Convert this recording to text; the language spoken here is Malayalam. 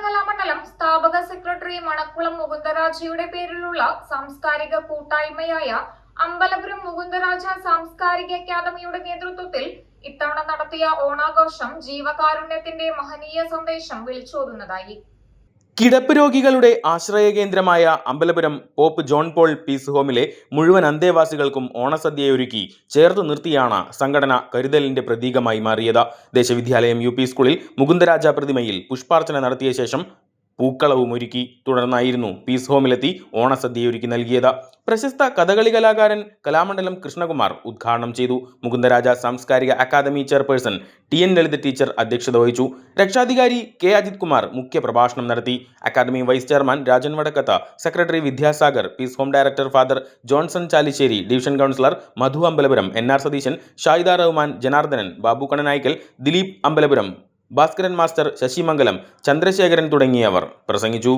കലാമണ്ഡലം സ്ഥാപക സെക്രട്ടറി മണക്കുളം മുകുന്ദരാജയുടെ പേരിലുള്ള സാംസ്കാരിക കൂട്ടായ്മയായ അമ്പലപുരം മുകുന്ദരാജ സാംസ്കാരിക അക്കാദമിയുടെ നേതൃത്വത്തിൽ ഇത്തവണ നടത്തിയ ഓണാഘോഷം ജീവകാരുണ്യത്തിന്റെ മഹനീയ സന്ദേശം വിളിച്ചോതുന്നതായി. കിടപ്പ് രോഗികളുടെ ആശ്രയ കേന്ദ്രമായ Ambalapuram pope John Paul peace ഹോമിലെ മുഴുവൻ അന്തേവാസികൾക്കും ഓണസദ്യയൊരുക്കി ചേർത്ത് നിർത്തിയാണ് സംഘടന കരുതലിന്റെ പ്രതീകമായി മാറിയത്. ദേശവിദ്യാലയം UP സ്കൂളിൽ മുകുന്ദരാജ പ്രതിമയിൽ പുഷ്പാർച്ചന നടത്തിയ ശേഷം പൂക്കളവും ഒരുക്കി. തുടർന്നായിരുന്നു പീസ് ഹോമിലെത്തി ഓണസദ്യയൊരുക്കി നൽകിയത്. പ്രശസ്ത കഥകളി കലാകാരൻ കലാമണ്ഡലം കൃഷ്ണകുമാർ ഉദ്ഘാടനം ചെയ്തു. മുകുന്ദരാജ സാംസ്കാരിക academy chairperson TN Lalitha teacher അധ്യക്ഷത വഹിച്ചു. രക്ഷാധികാരി K അജിത് കുമാർ മുഖ്യ പ്രഭാഷണം നടത്തി. Academy vice chairman Rajan Vadakkath, secretary Vidyasagar, peace home director father Johnson Chalissery, division councillor Madhu Ambalapuram, NR Satheesan, Shahida Rahman, Janardhanan, Babu Kananaickal, Dileep Ambalapuram, Bhaskaran master, Sasimangalam, Chandrasekharan തുടങ്ങിയവർ പ്രസംഗിച്ചു.